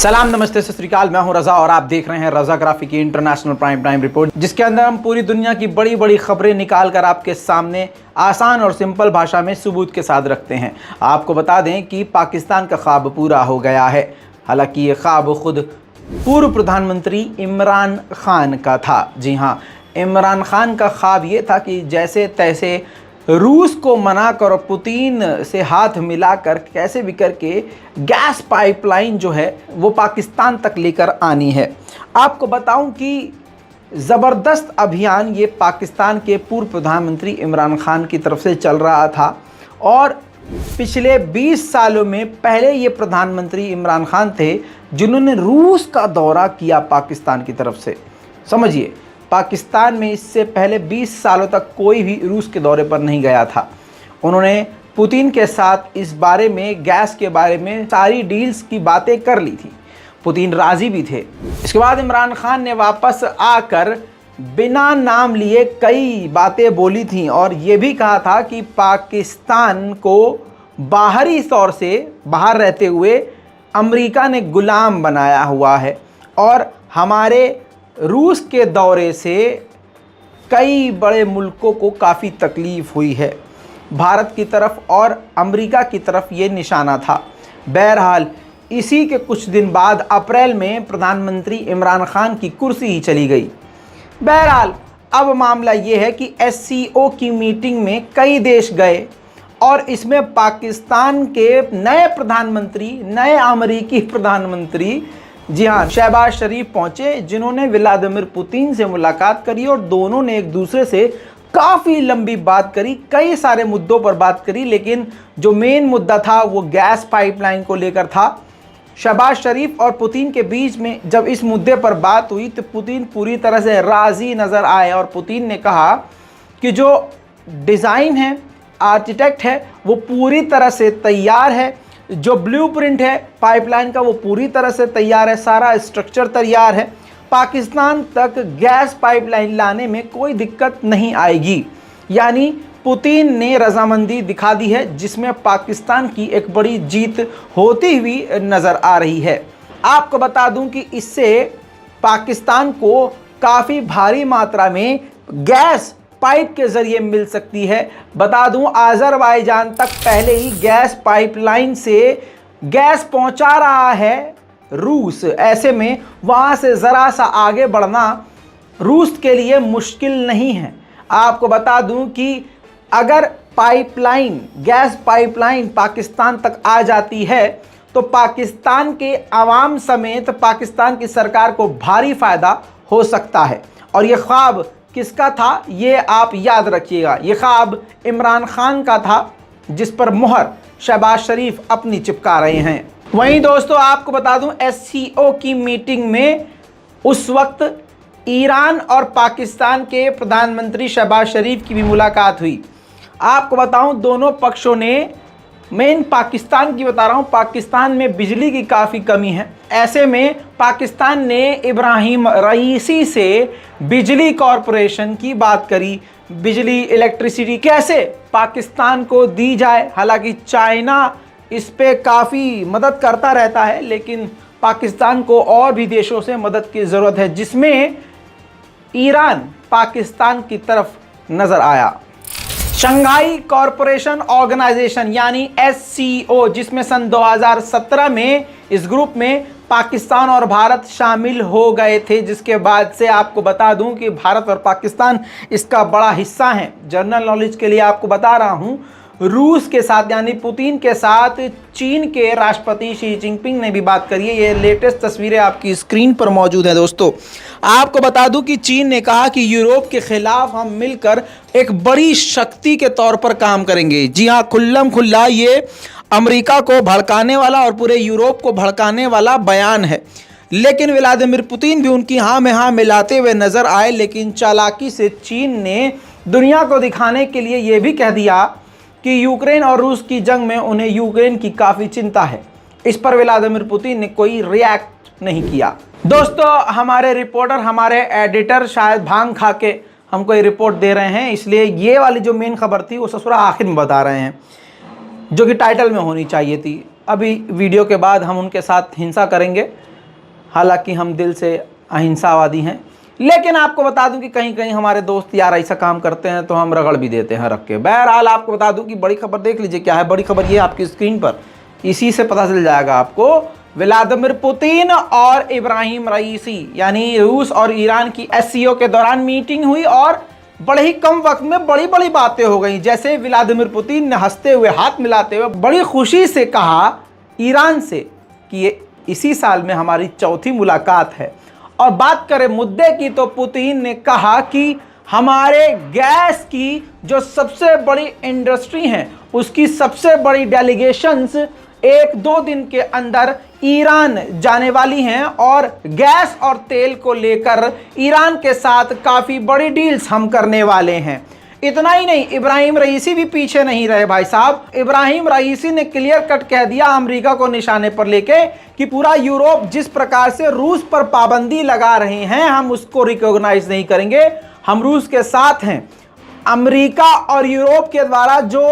सलाम, नमस्ते, सत श्री अकाल। मैं हूं रजा और आप देख रहे हैं रजाग्राफी की इंटरनेशनल प्राइम टाइम रिपोर्ट, जिसके अंदर हम पूरी दुनिया की बड़ी बड़ी खबरें निकाल कर आपके सामने आसान और सिंपल भाषा में सबूत के साथ रखते हैं। आपको बता दें कि पाकिस्तान का ख्वाब पूरा हो गया है। हालांकि ये ख्वाब खुद पूर्व प्रधानमंत्री इमरान खान का था। जी हाँ, इमरान खान का ख्वाब ये था कि जैसे तैसे रूस को मना कर पुतिन से हाथ मिलाकर कैसे भी करके गैस पाइपलाइन जो है वो पाकिस्तान तक लेकर आनी है। आपको बताऊं कि ज़बरदस्त अभियान ये पाकिस्तान के पूर्व प्रधानमंत्री इमरान खान की तरफ से चल रहा था और पिछले 20 सालों में पहले ये प्रधानमंत्री इमरान खान थे जिन्होंने रूस का दौरा किया पाकिस्तान की तरफ से। समझिए, पाकिस्तान में इससे पहले 20 सालों तक कोई भी रूस के दौरे पर नहीं गया था। उन्होंने पुतिन के साथ इस बारे में, गैस के बारे में सारी डील्स की बातें कर ली थी। पुतिन राज़ी भी थे। इसके बाद इमरान खान ने वापस आकर बिना नाम लिए कई बातें बोली थी और ये भी कहा था कि पाकिस्तान को बाहरी तौर से, बाहर रहते हुए अमेरिका ने गुलाम बनाया हुआ है और हमारे रूस के दौरे से कई बड़े मुल्कों को काफ़ी तकलीफ़ हुई है। भारत की तरफ और अमेरिका की तरफ ये निशाना था। बहरहाल इसी के कुछ दिन बाद अप्रैल में प्रधानमंत्री इमरान खान की कुर्सी ही चली गई। बहरहाल अब मामला ये है कि SCO की मीटिंग में कई देश गए और इसमें पाकिस्तान के नए प्रधानमंत्री, नए अमेरिकी प्रधानमंत्री, जी हाँ, शहबाज शरीफ पहुंचे, जिन्होंने व्लादिमीर पुतिन से मुलाकात करी और दोनों ने एक दूसरे से काफ़ी लंबी बात करी, कई सारे मुद्दों पर बात करी, लेकिन जो मेन मुद्दा था वो गैस पाइपलाइन को लेकर था। शहबाज शरीफ और पुतिन के बीच में जब इस मुद्दे पर बात हुई तो पुतिन पूरी तरह से राज़ी नज़र आए और पुतिन ने कहा कि जो डिज़ाइन है, आर्किटेक्ट है, वो पूरी तरह से तैयार है, जो ब्लूप्रिंट है पाइपलाइन का वो पूरी तरह से तैयार है, सारा स्ट्रक्चर तैयार है, पाकिस्तान तक गैस पाइपलाइन लाने में कोई दिक्कत नहीं आएगी। यानी पुतिन ने रजामंदी दिखा दी है, जिसमें पाकिस्तान की एक बड़ी जीत होती हुई नज़र आ रही है। आपको बता दूं कि इससे पाकिस्तान को काफ़ी भारी मात्रा में गैस पाइप के ज़रिए मिल सकती है। बता दूं, अज़रबैजान तक पहले ही गैस पाइपलाइन से गैस पहुंचा रहा है रूस। ऐसे में वहां से ज़रा सा आगे बढ़ना रूस के लिए मुश्किल नहीं है। आपको बता दूं कि अगर पाइपलाइन, गैस पाइपलाइन पाकिस्तान तक आ जाती है तो पाकिस्तान के आवाम समेत पाकिस्तान की सरकार को भारी फ़ायदा हो सकता है। और ये ख्वाब किसका था ये आप याद रखिएगा, ये ख्वाब इमरान खान का था, जिस पर मुहर शहबाज शरीफ अपनी चिपका रहे हैं। वहीं दोस्तों आपको बता दूं, SCO की मीटिंग में उस वक्त ईरान और पाकिस्तान के प्रधानमंत्री शहबाज शरीफ की भी मुलाकात हुई। आपको बताऊं, दोनों पक्षों ने, मेन पाकिस्तान की बता रहा हूँ, पाकिस्तान में बिजली की काफ़ी कमी है। ऐसे में पाकिस्तान ने इब्राहिम रईसी से बिजली कॉरपोरेशन की बात करी, बिजली, इलेक्ट्रिसिटी कैसे पाकिस्तान को दी जाए। हालांकि चाइना इस पे काफ़ी मदद करता रहता है, लेकिन पाकिस्तान को और भी देशों से मदद की ज़रूरत है, जिसमें ईरान पाकिस्तान की तरफ नज़र आया। शंघाई कॉरपोरेशन ऑर्गेनाइजेशन यानी SCO, जिसमें सन 2017 में इस ग्रुप में पाकिस्तान और भारत शामिल हो गए थे, जिसके बाद से आपको बता दूं कि भारत और पाकिस्तान इसका बड़ा हिस्सा हैं। जनरल नॉलेज के लिए आपको बता रहा हूं, रूस के साथ यानी पुतिन के साथ चीन के राष्ट्रपति शी जिनपिंग ने भी बात करी है। ये लेटेस्ट तस्वीरें आपकी स्क्रीन पर मौजूद है। दोस्तों आपको बता दूं कि चीन ने कहा कि यूरोप के खिलाफ हम मिलकर एक बड़ी शक्ति के तौर पर काम करेंगे। जी हाँ, खुल्लम खुल्ला ये अमेरिका को भड़काने वाला और पूरे यूरोप को भड़काने वाला बयान है। लेकिन व्लादिमीर पुतिन भी उनकी हाँ में हाँ मिलाते हुए नजर आए, लेकिन चालाकी से चीन ने दुनिया को दिखाने के लिए ये भी कह दिया कि यूक्रेन और रूस की जंग में उन्हें यूक्रेन की काफ़ी चिंता है। इस पर व्लादिमीर पुतिन ने कोई रिएक्ट नहीं किया। दोस्तों हमारे रिपोर्टर, हमारे एडिटर शायद भांग खा के हमको ये रिपोर्ट दे रहे हैं, इसलिए ये वाली जो मेन खबर थी वो ससुरा आखिर में बता रहे हैं, जो कि टाइटल में होनी चाहिए थी। अभी वीडियो के बाद हम उनके साथ हिंसा करेंगे, हालांकि हम दिल से अहिंसावादी हैं, लेकिन आपको बता दूं कि कहीं कहीं हमारे दोस्त यार ऐसा काम करते हैं तो हम रगड़ भी देते हैं रख के। बहरहाल आपको बता दूं कि बड़ी खबर देख लीजिए क्या है। बड़ी खबर ये आपकी स्क्रीन पर, इसी से पता चल जाएगा आपको। व्लादिमीर पुतिन और इब्राहिम रईसी यानी रूस और ईरान की एससीओ के दौरान मीटिंग हुई और बड़े ही कम वक्त में बड़ी बड़ी बातें हो गई। जैसे व्लादिमीर पुतिन ने हंसते हुए, हाथ मिलाते हुए बड़ी खुशी से कहा ईरान से कि ये इसी साल में हमारी चौथी मुलाकात है। और बात करें मुद्दे की तो पुतिन ने कहा कि हमारे गैस की जो सबसे बड़ी इंडस्ट्री है उसकी सबसे बड़ी डेलीगेशंस 1-2 दिन के अंदर ईरान जाने वाली हैं और गैस और तेल को लेकर ईरान के साथ काफ़ी बड़ी डील्स हम करने वाले हैं। इतना ही नहीं, इब्राहिम रईसी भी पीछे नहीं रहे भाई साहब। इब्राहिम रईसी ने क्लियर कट कह दिया अमेरिका को निशाने पर लेके कि पूरा यूरोप जिस प्रकार से रूस पर पाबंदी लगा रहे हैं हम उसको रिकॉग्नाइज नहीं करेंगे, हम रूस के साथ हैं। अमेरिका और यूरोप के द्वारा जो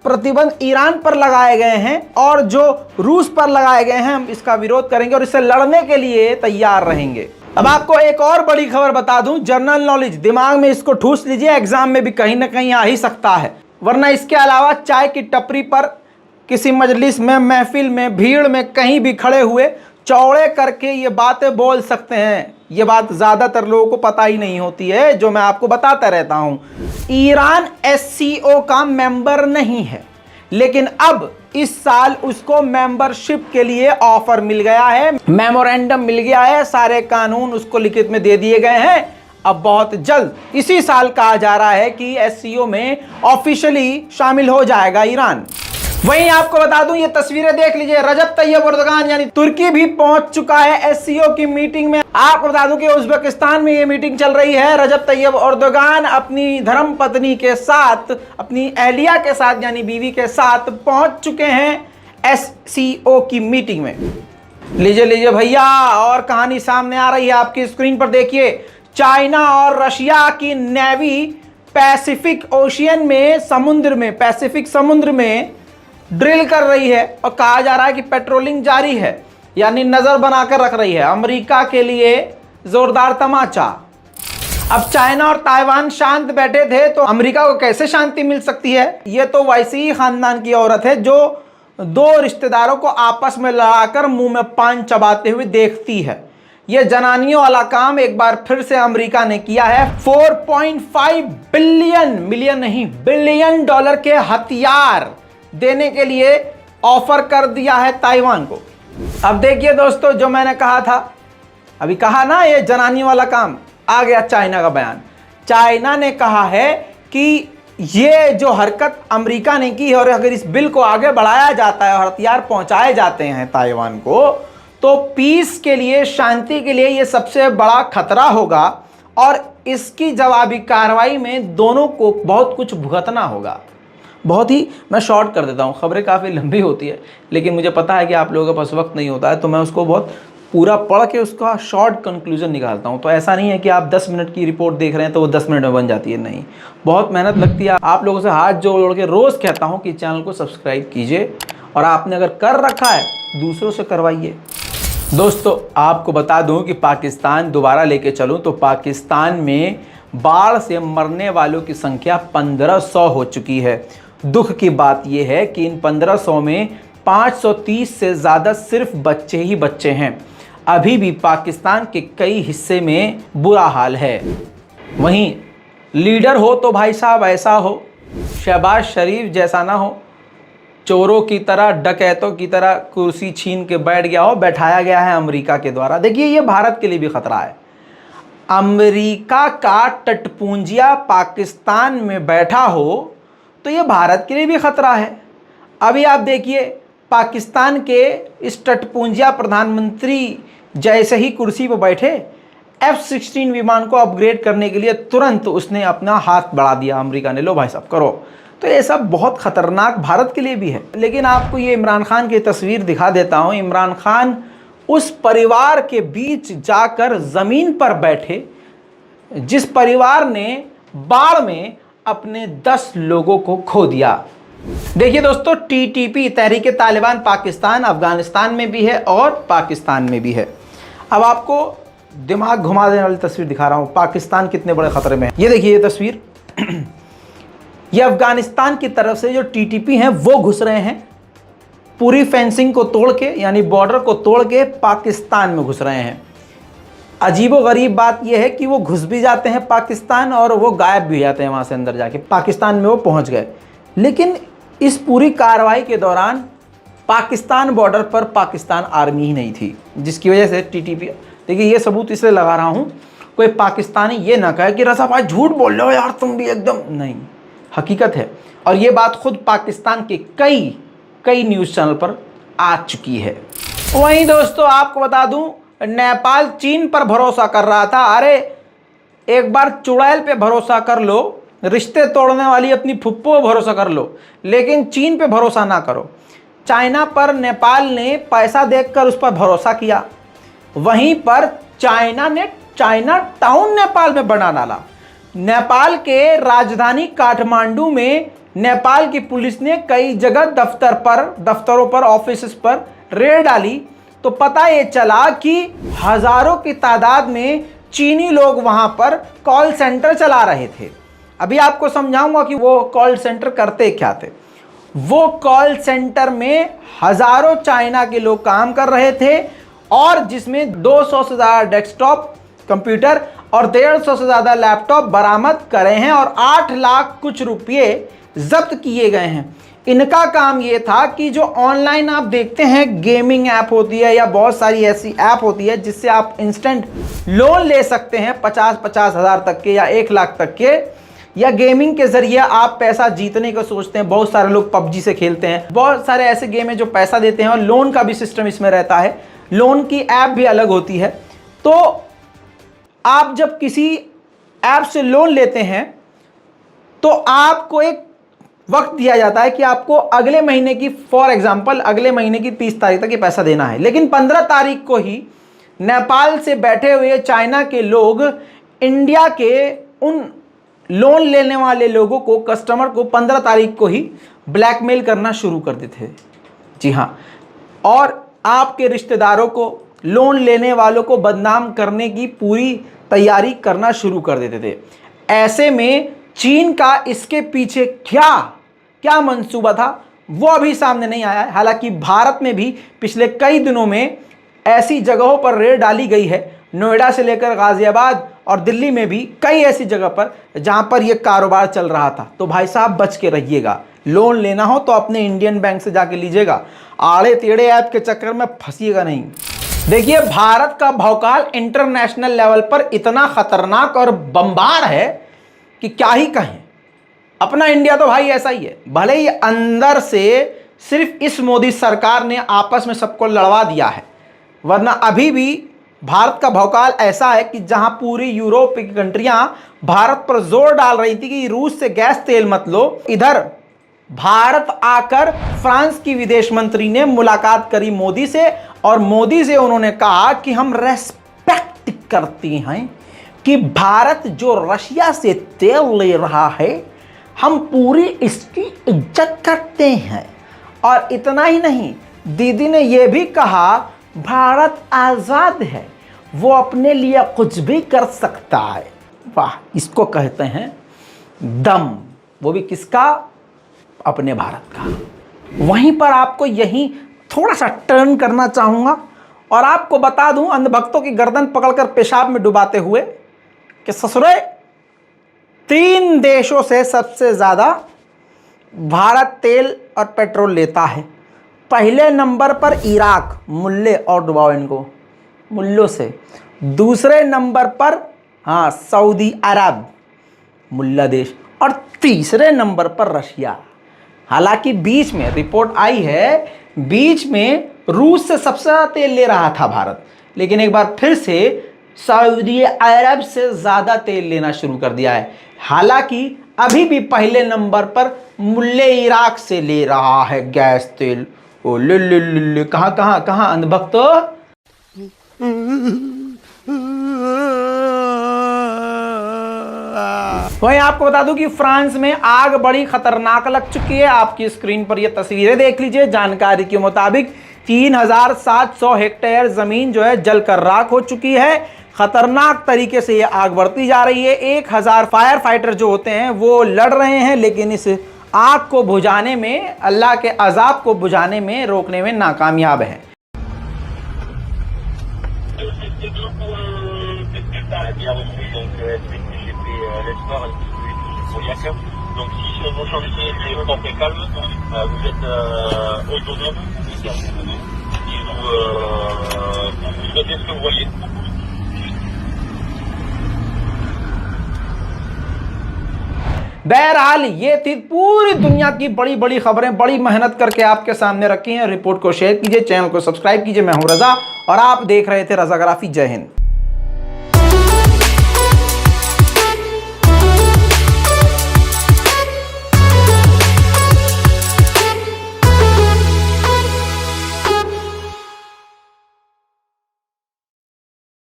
प्रतिबंध ईरान पर लगाए गए हैं और जो रूस पर लगाए गए हैं हम इसका विरोध करेंगे और इससे लड़ने के लिए तैयार रहेंगे। अब आपको एक और बड़ी खबर बता दूं, जनरल नॉलेज, दिमाग में इसको ठूस लीजिए, एग्जाम में भी कहीं ना कहीं आ ही सकता है। वरना इसके अलावा चाय की टपरी पर, किसी मजलिस में, महफिल में, भीड़ में कहीं भी खड़े हुए चौड़े करके ये बातें बोल सकते हैं। ये बात ज़्यादातर लोगों को पता ही नहीं होती है, जो मैं आपको बताता रहता हूँ। ईरान एससीओ का मेंबर नहीं है, लेकिन अब इस साल उसको मेंबरशिप के लिए ऑफर मिल गया है, मेमोरेंडम मिल गया है, सारे कानून उसको लिखित में दे दिए गए हैं। अब बहुत जल्द इसी साल कहा जा रहा है कि एससीओ में ऑफिशियली शामिल हो जाएगा ईरान। वहीं आपको बता दूं, ये तस्वीरें देख लीजिए, रजब तैयब एर्दोगान यानी तुर्की भी पहुंच चुका है एससीओ की मीटिंग में। आपको बता दूं कि उज्बेकिस्तान में ये मीटिंग चल रही है। रजब तैयब एर्दोगान अपनी धर्मपत्नी के साथ, अपनी अहलिया के साथ यानी बीवी के साथ पहुंच चुके हैं एससीओ की मीटिंग में। लीजिए भैया, और कहानी सामने आ रही है आपकी स्क्रीन पर देखिए। चाइना और रशिया की नेवी पैसिफिक ओशियन में, समुद्र में, पैसिफिक समुद्र में ड्रिल कर रही है और कहा जा रहा है कि पेट्रोलिंग जारी है, यानी नजर बनाकर रख रही है। अमेरिका के लिए जोरदार तमाचा। अब चाइना और ताइवान शांत बैठे थे तो अमेरिका को कैसे शांति मिल सकती है? ये तो वैसी ही खानदान की औरत है जो दो रिश्तेदारों को आपस में लड़ाकर मुंह में पान चबाते हुए देखती है। यह जनानियों वाला काम एक बार फिर से अमेरिका ने किया है। 4.5 बिलियन, मिलियन नहीं बिलियन डॉलर के हथियार देने के लिए ऑफर कर दिया है ताइवान को। अब देखिए दोस्तों, जो मैंने कहा था, अभी कहा ना ये जनानी वाला काम, आ गया चाइना का बयान। चाइना ने कहा है कि ये जो हरकत अमेरिका ने की है और अगर इस बिल को आगे बढ़ाया जाता है और हथियार पहुंचाए जाते हैं ताइवान को, तो पीस के लिए, शांति के लिए ये सबसे बड़ा खतरा होगा और इसकी जवाबी कार्रवाई में दोनों को बहुत कुछ भुगतना होगा। बहुत ही, मैं शॉर्ट कर देता हूँ, खबरें काफ़ी लंबी होती है, लेकिन मुझे पता है कि आप लोगों के पास वक्त नहीं होता है, तो मैं उसको बहुत पूरा पढ़ के उसका शॉर्ट कंक्लूजन निकालता हूँ। तो ऐसा नहीं है कि आप 10 मिनट की रिपोर्ट देख रहे हैं तो वो 10 मिनट में बन जाती है, नहीं, बहुत मेहनत लगती है। आप लोगों से हाथ जोड़ के रोज़ कहता हूँ कि चैनल को सब्सक्राइब कीजिए और आपने अगर कर रखा है दूसरों से करवाइए। दोस्तों आपको बता दूँ कि पाकिस्तान दोबारा लेके चलूँ तो पाकिस्तान में बाढ़ से मरने वालों की संख्या 1500 हो चुकी है। दुख की बात यह है कि इन 1500 में 530 से ज़्यादा सिर्फ बच्चे ही बच्चे हैं। अभी भी पाकिस्तान के कई हिस्से में बुरा हाल है। वहीं लीडर हो तो भाई साहब ऐसा हो, शहबाज शरीफ जैसा ना हो, चोरों की तरह, डकैतों की तरह कुर्सी छीन के बैठ गया हो, बैठाया गया है अमेरिका के द्वारा। देखिए ये भारत के लिए भी खतरा है। अमेरिका का टटपूंजिया पाकिस्तान में बैठा हो तो ये भारत के लिए भी खतरा है। अभी आप देखिए, पाकिस्तान के इस टटपूंजिया प्रधानमंत्री जैसे ही कुर्सी पर बैठे, F-16 विमान को अपग्रेड करने के लिए तुरंत उसने अपना हाथ बढ़ा दिया अमेरिका ने, लो भाई साहब करो। तो ये सब बहुत ख़तरनाक भारत के लिए भी है। लेकिन आपको ये इमरान खान की तस्वीर दिखा देता हूँ। इमरान खान उस परिवार के बीच जाकर ज़मीन पर बैठे जिस परिवार ने बाढ़ में अपने 10 लोगों को खो दिया। देखिए दोस्तों, TTP तहरीक तालिबान पाकिस्तान अफगानिस्तान में भी है और पाकिस्तान में भी है। अब आपको दिमाग घुमा देने वाली तस्वीर दिखा रहा हूं, पाकिस्तान कितने बड़े खतरे में है। ये देखिए ये तस्वीर, ये अफगानिस्तान की तरफ से जो टीटीपी हैं वो घुस रहे हैं, पूरी फेंसिंग को तोड़ के, यानी बॉर्डर को तोड़ के पाकिस्तान में घुस रहे हैं। अजीबोगरीब बात यह है कि वो घुस भी जाते हैं पाकिस्तान और वो गायब भी हो जाते हैं वहाँ से, अंदर जाके पाकिस्तान में वो पहुँच गए। लेकिन इस पूरी कार्रवाई के दौरान पाकिस्तान बॉर्डर पर पाकिस्तान आर्मी ही नहीं थी, जिसकी वजह से टीटीपी, देखिए ये सबूत इसलिए लगा रहा हूँ, कोई पाकिस्तानी ये ना कहे कि रज़ा भाई झूठ बोल रहे हो यार तुम भी, एकदम नहीं, हकीकत है। और ये बात खुद पाकिस्तान के कई न्यूज़ चैनल पर आ चुकी है। वहीं दोस्तों आपको बता दूं, नेपाल चीन पर भरोसा कर रहा था। अरे एक बार चुड़ैल पे भरोसा कर लो, रिश्ते तोड़ने वाली अपनी फुप्पो पे भरोसा कर लो, लेकिन चीन पे भरोसा ना करो। चाइना पर नेपाल ने पैसा देखकर उस पर भरोसा किया, वहीं पर चाइना ने चाइना टाउन नेपाल में बना डाला। नेपाल के राजधानी काठमांडू में नेपाल की पुलिस ने कई जगह दफ्तरों पर, ऑफिस पर रेड डाली, तो पता ये चला कि हजारों की तादाद में चीनी लोग वहां पर कॉल सेंटर चला रहे थे। अभी आपको समझाऊंगा कि वो कॉल सेंटर करते क्या थे। वो कॉल सेंटर में हजारों चाइना के लोग काम कर रहे थे, और जिसमें 200 से ज़्यादा डेस्कटॉप कंप्यूटर और 150 से ज़्यादा लैपटॉप बरामद करे हैं और 8 लाख कुछ रुपये जब्त किए गए हैं। इनका काम ये था कि जो ऑनलाइन आप देखते हैं गेमिंग ऐप होती है या बहुत सारी ऐसी ऐप होती है जिससे आप इंस्टेंट लोन ले सकते हैं 50-50 हज़ार तक के या 1 लाख तक के, या गेमिंग के जरिए आप पैसा जीतने को सोचते हैं। बहुत सारे लोग पबजी से खेलते हैं, बहुत सारे ऐसे गेम है जो पैसा देते हैं और लोन का भी सिस्टम इसमें रहता है, लोन की ऐप भी अलग होती है। तो आप जब किसी ऐप से लोन लेते हैं तो आपको एक वक्त दिया जाता है कि आपको अगले महीने की, फॉर एग्जांपल अगले महीने की 30 तारीख तक ये पैसा देना है। लेकिन 15 तारीख को ही नेपाल से बैठे हुए चाइना के लोग इंडिया के उन लोन लेने वाले लोगों को, कस्टमर को 15 तारीख को ही ब्लैकमेल करना शुरू कर देते थे। जी हाँ, और आपके रिश्तेदारों को, लोन लेने वालों को बदनाम करने की पूरी तैयारी करना शुरू कर देते थे। ऐसे में चीन का इसके पीछे क्या मंसूबा था वो अभी सामने नहीं आया है। हालांकि भारत में भी पिछले कई दिनों में ऐसी जगहों पर रेड डाली गई है, नोएडा से लेकर गाजियाबाद और दिल्ली में भी कई ऐसी जगह पर जहां पर यह कारोबार चल रहा था। तो भाई साहब बच के रहिएगा, लोन लेना हो तो अपने इंडियन बैंक से जाके लीजिएगा, आड़े टेढ़े ऐप के चक्कर में फंसिएगा नहीं। देखिए भारत का भौकाल इंटरनेशनल लेवल पर इतना खतरनाक और बमबार है कि क्या ही कहें। अपना इंडिया तो भाई ऐसा ही है, भले ही अंदर से सिर्फ इस मोदी सरकार ने आपस में सबको लड़वा दिया है, वरना अभी भी भारत का भौकाल ऐसा है कि जहां पूरी यूरोप की कंट्रियां भारत पर जोर डाल रही थी कि रूस से गैस तेल मत लो, इधर भारत आकर फ्रांस की विदेश मंत्री ने मुलाकात करी मोदी से, और मोदी से उन्होंने कहा कि हम रेस्पेक्ट करते हैं कि भारत जो रशिया से तेल ले रहा है हम पूरी इसकी इज्जत करते हैं। और इतना ही नहीं, दीदी ने यह भी कहा भारत आज़ाद है, वो अपने लिए कुछ भी कर सकता है। वाह, इसको कहते हैं दम, वो भी किसका? अपने भारत का। वहीं पर आपको यहीं थोड़ा सा टर्न करना चाहूँगा और आपको बता दूं, अंधभक्तों की गर्दन पकड़कर पेशाब में डुबाते हुए, कि ससुरे 3 देशों से सबसे ज़्यादा भारत तेल और पेट्रोल लेता है। पहले नंबर पर इराक, मुल्ले और डुबाओ इनको मुल्लों से। दूसरे नंबर पर सऊदी अरब, मुल्ला देश। और तीसरे नंबर पर रशिया। हालांकि बीच में रिपोर्ट आई है, बीच में रूस से सबसे ज़्यादा तेल ले रहा था भारत, लेकिन एक बार फिर से सऊदी अरब से ज़्यादा तेल लेना शुरू कर दिया है। हालांकि अभी भी पहले नंबर पर मुल्ले इराक से ले रहा है गैस तेल। ओ ले कहाँ अंधभक्त। वहीं आपको बता दूं कि फ्रांस में आग बड़ी खतरनाक लग चुकी है। आपकी स्क्रीन पर ये तस्वीरें देख लीजिए। जानकारी के मुताबिक 3700 हेक्टेयर जमीन जो है जलकर राख हो चुकी है। खतरनाक तरीके से यह आग बढ़ती जा रही है। 1000 फायर फाइटर जो होते हैं वो लड़ रहे हैं, लेकिन इस आग को बुझाने में, अल्लाह के अजाब को बुझाने में, रोकने में नाकामयाब है। Donc si vous changez les temps très calme, vous êtes autonome et vous notez ce que vous voyez. बहरहाल ये थी पूरी दुनिया की बड़ी बड़ी खबरें, बड़ी मेहनत करके आपके सामने रखी हैं। रिपोर्ट को शेयर कीजिए, चैनल को सब्सक्राइब कीजिए। मैं हूं रजा और आप देख रहे थे रजाग्राफी। जय हिंद।